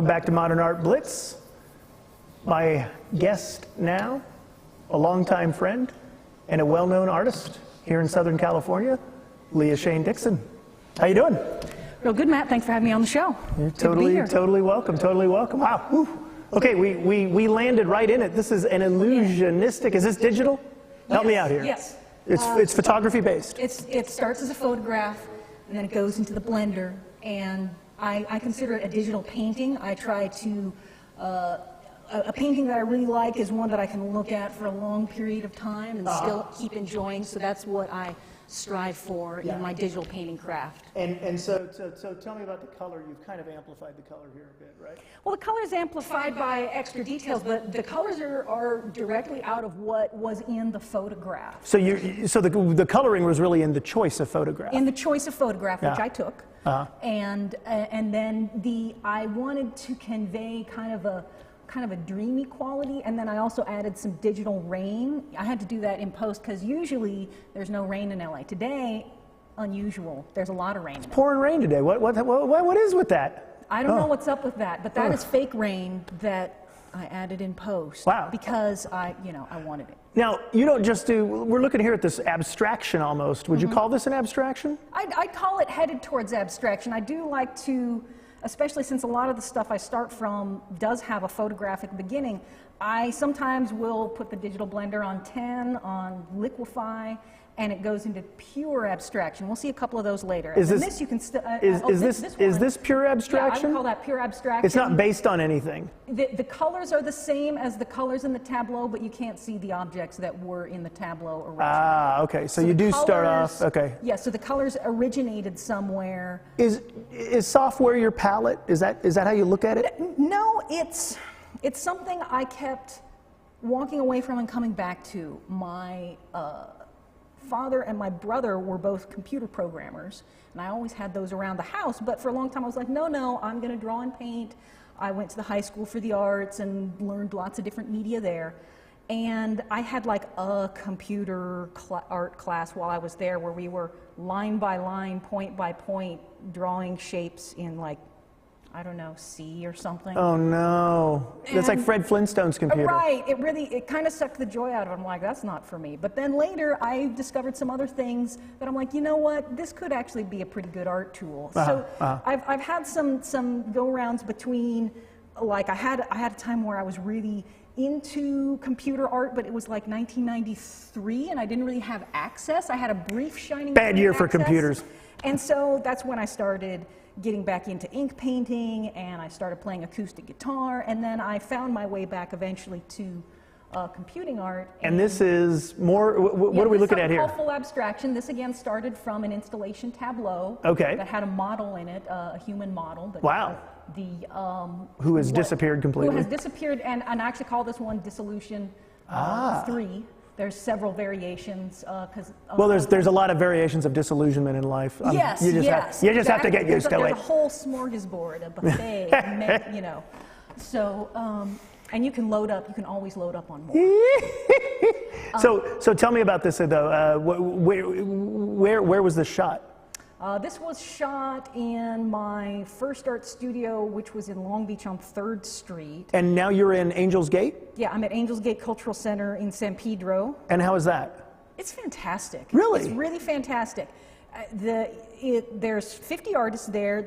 Welcome back to Modern Art Blitz. My guest now, a longtime friend and a well-known artist here in Southern California, Leah Shane Dixon. How you doing? Real good, Matt. Thanks for having me on the show. You're totally welcome. Totally welcome. Wow. Whew. Okay, we landed right in it. This is an illusionistic. Is this digital? Help me out here. Yes. It's photography based. It starts as a photograph, and then it goes into the blender, and I consider it a digital painting. I try to, a painting that I really like is one that I can look at for a long period of time and still keep enjoying, so that's what I strive for in my digital painting craft. And so tell me about the color. You've kind of amplified the color here a bit, right? Well, the color is amplified by extra details, but the colors are directly out of what was in the photograph. So the coloring was really in the choice of photograph. In the choice of photograph, which I took. Uh-huh. And then I wanted to convey kind of a dreamy quality, and then I also added some digital rain. I had to do that in post because usually there's no rain in LA. Today, unusual. There's a lot of rain. It's pouring rain today. What is with that? I don't know what's up with that, but that is fake rain that I added in post. Wow. Because I wanted it. Now, you don't just do, we're looking here at this abstraction almost. Would you call this an abstraction? I'd call it headed towards abstraction. I do like to, especially since a lot of the stuff I start from does have a photographic beginning, I sometimes will put the digital blender on 10, on liquify, and it goes into pure abstraction. We'll see a couple of those later. Is and this, you can is this pure abstraction? Yeah, I would call that pure abstraction. It's not based on anything. The colors are the same as the colors in the tableau, but you can't see the objects that were in the tableau originally. Ah, okay. So you do start off, okay. Yeah, so the colors originated somewhere. Is software your palette? Is that how you look at it? No, it's something I kept walking away from and coming back to. My father and my brother were both computer programmers, and I always had those around the house, but for a long time I was like, no, I'm going to draw and paint. I went to the high school for the arts and learned lots of different media there, and I had like a computer art class while I was there where we were line by line, point by point, drawing shapes in like, I don't know, C or something. Oh no, that's like Fred Flintstone's computer. Right, it kind of sucked the joy out of it. I'm like, that's not for me. But then later I discovered some other things that I'm like, you know what, this could actually be a pretty good art tool. So I've had some go-rounds between, like I had a time where I was really into computer art, but it was like 1993 and I didn't really have access. I had a brief shining bad year for access. computers. And so that's when I started getting back into ink painting, and I started playing acoustic guitar, and then I found my way back eventually to computing art. And this is more, what are we looking at here? Full abstraction. This again started from an installation tableau that had a model in it, a human model. But wow. Who has disappeared completely. Who has disappeared, and I actually call this one Dissolution 3. There's several variations. Well, there's a lot of variations of disillusionment in life. Yes, you just have to get used to it. There's a whole smorgasbord, a buffet, So, and you can always load up on more. So tell me about this though. Where was this shot? This was shot in my first art studio, which was in Long Beach on 3rd Street. And now you're in Angels Gate? Yeah, I'm at Angels Gate Cultural Center in San Pedro. And how is that? It's fantastic. Really? It's really fantastic. There's 50 artists there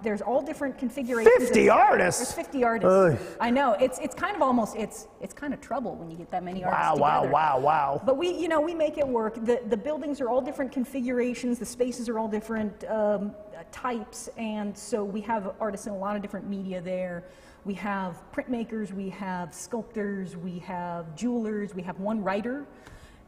there's all different configurations. 50 artists? There's 50 artists. Ugh. I know, it's kind of it's kind of trouble when you get that many artists together. Wow. But we make it work. The buildings are all different configurations, the spaces are all different types, and so we have artists in a lot of different media there. We have printmakers, we have sculptors, we have jewelers, we have one writer.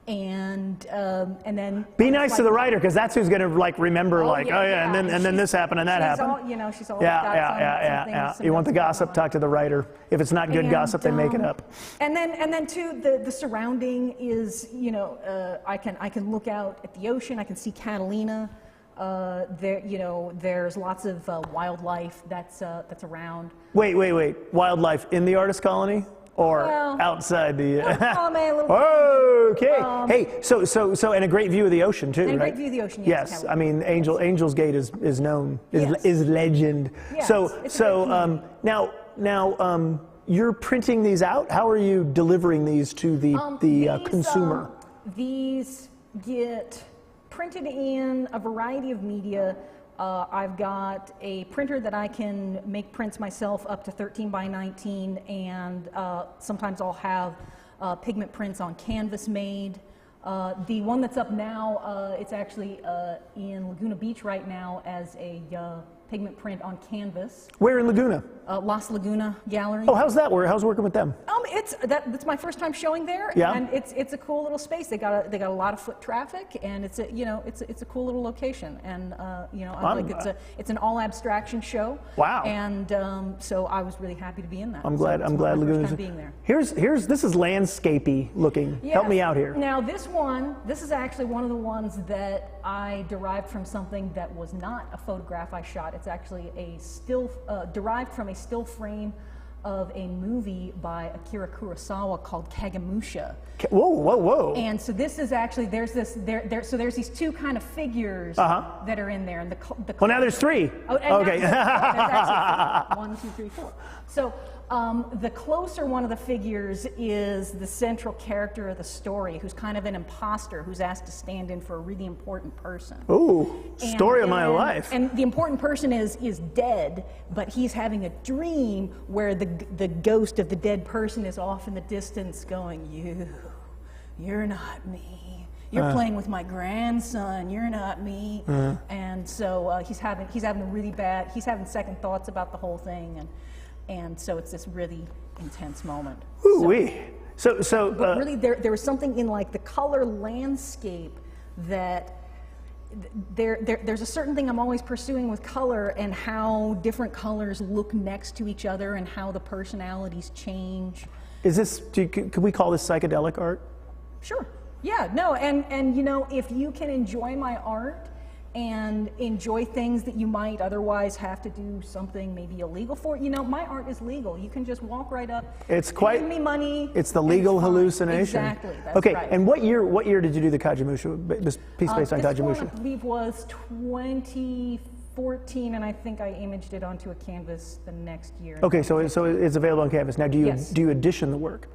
And then be nice to the writer, because that's who's going to like remember, and then this happened and that happened. She's always got some You want the gossip? Talk to the writer. If it's not good gossip, they make it up. And then too, the surrounding is, I can look out at the ocean. I can see Catalina. There's lots of wildlife that's around. Wait. Wildlife in the artist colony? Or outside the... Okay. Hey, so and a great view of the ocean too, and right? A great view of the ocean, yes. I mean, Angels Gate is known, is legend. Yes, So now, you're printing these out. How are you delivering these to the consumer? These get printed in a variety of media. I've got a printer that I can make prints myself up to 13 by 19, and sometimes I'll have pigment prints on canvas made. The one that's up now, it's actually in Laguna Beach right now as a pigment print on canvas. Where in Laguna? Las Laguna Gallery. Oh, how's that work? How's working with them? That's my first time showing there, yeah. And it's a cool little space. They got a lot of foot traffic, and it's a cool little location, and it's an all abstraction show. Wow. And so I was really happy to be in that. I'm glad Laguna's being there. This is landscapey looking. Yes. Help me out here. Now this is actually one of the ones that I derived from something that was not a photograph I shot. It's actually a still derived from a still frame of a movie by Akira Kurosawa called Kagemusha. Whoa, whoa, whoa! And so this is actually there's these two kind of figures that are in there, and well, now there's three. Oh, okay. There's actually 1, 2, 3, 4. So the closer one of the figures is the central character of the story, who's kind of an imposter who's asked to stand in for a really important person. Ooh, story of my life. And the important person is dead, but he's having a dream where the ghost of the dead person is off in the distance going, you're not me. You're playing with my grandson. You're not me. And so he's having he's having second thoughts about the whole thing, and so it's this really intense moment. Ooh-wee. But really, there was something in like the color landscape that there's a certain thing I'm always pursuing with color, and how different colors look next to each other, and how the personalities change. Is this? Could we call this psychedelic art? Sure. Yeah. No. And if you can enjoy my art and enjoy things that you might otherwise have to do something maybe illegal for, my art is legal. You can just walk right up. It's give me money. It's the legal hallucination. Exactly. That's okay. Right. And what year did you do the Kagemusha? This piece based on Kagemusha? This one, I believe, was 2014, and I think I imaged it onto a canvas the next year. Okay. So it's available on canvas now. Do you edition the work?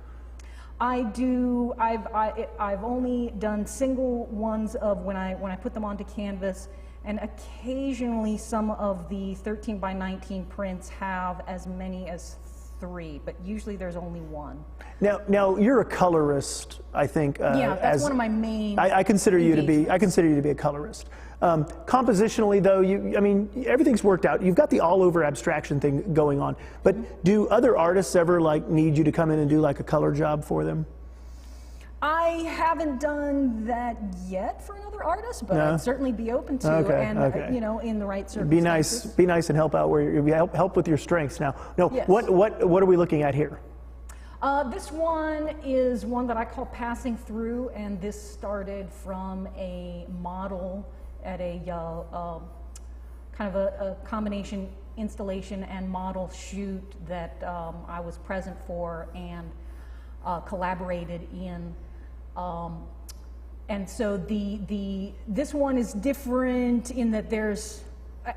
I do. I've only done single ones of when I put them onto canvas, and occasionally some of the 13 by 19 prints have as many as 3, but usually there's only 1. Now you're a colorist, I think. Yeah, that's one of my main. I consider you to be. I consider you to be a colorist. Compositionally, though, everything's worked out. You've got the all-over abstraction thing going on. But do other artists ever need you to come in and do like a color job for them? I haven't done that yet for another artist, but I'd certainly be open to, in the right circumstances. Be nice and help out where you help with your strengths. Now, Yes. what are we looking at here? This one is one that I call Passing Through, and this started from a model at a kind of a combination installation and model shoot that I was present for and collaborated in. And so this one is different in that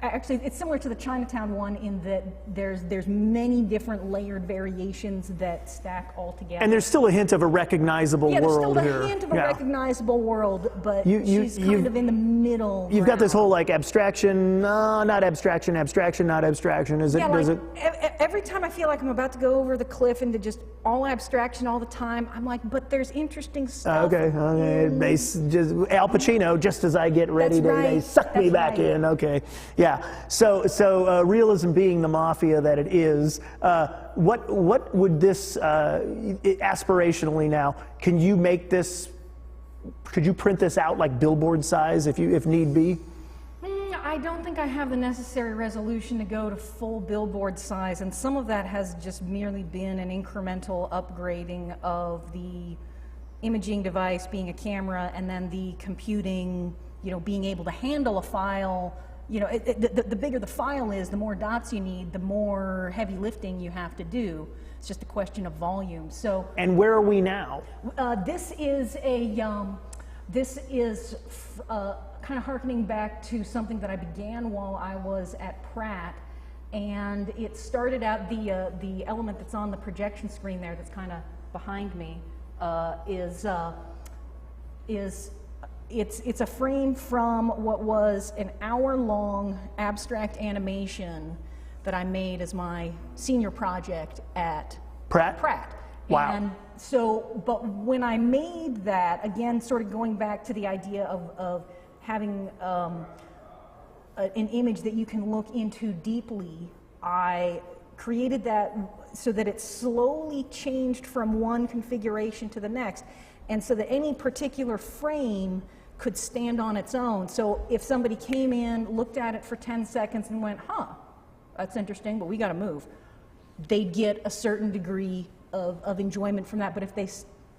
actually it's similar to the Chinatown one in that there's many different layered variations that stack all together. And there's still a hint of a recognizable world here. Yeah, there's still a hint of a recognizable world, but she's kind of in the middle. You've got this whole abstraction, not abstraction, abstraction, not abstraction. Every time I feel like I'm about to go over the cliff into just all abstraction all the time, I'm like, but there's interesting stuff. Okay. Al Pacino, just as I get ready they suck me back in. Okay. Yeah. So realism being the mafia that it is, what would this aspirationally now? Can you make this? Could you print this out like billboard size if need be? I don't think I have the necessary resolution to go to full billboard size, and some of that has just merely been an incremental upgrading of the imaging device being a camera, and then the computing, being able to handle a file. The bigger the file is, the more dots you need, the more heavy lifting you have to do. It's just a question of volume. So. And where are we now? This is kind of hearkening back to something that I began while I was at Pratt, And it started out, the element that's on the projection screen there that's kind of behind me it's a frame from what was an hour-long abstract animation that I made as my senior project at Pratt. Wow. And so, but when I made that, again, sort of going back to the idea of having an image that you can look into deeply, I created that so that it slowly changed from one configuration to the next, and so that any particular frame could stand on its own. So if somebody came in, looked at it for 10 seconds and went, huh, that's interesting, but we got to move, they'd get a certain degree of enjoyment from that. But if they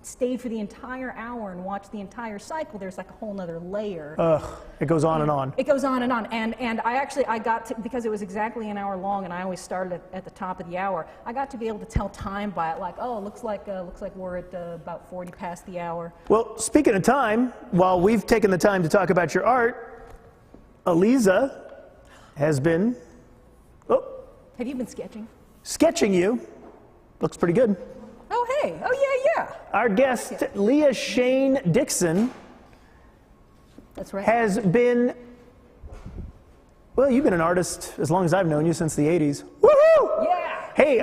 stayed for the entire hour and watched the entire cycle, there's like a whole nother layer. It goes on and on. It goes on and on. And I got to, because it was exactly an hour long, and I always started at the top of the hour, I got to be able to tell time by it, like, oh, looks like we're at about 40 past the hour. Well, speaking of time, while we've taken the time to talk about your art, Eliza has been, Have you been sketching? Sketching you. Looks pretty good. Oh, hey. Oh, yeah. Our guest, Leah Shane Dixon, That's right. has been, well, you've been an artist as long as I've known you, since the 80s. Woohoo! Yeah. Hey.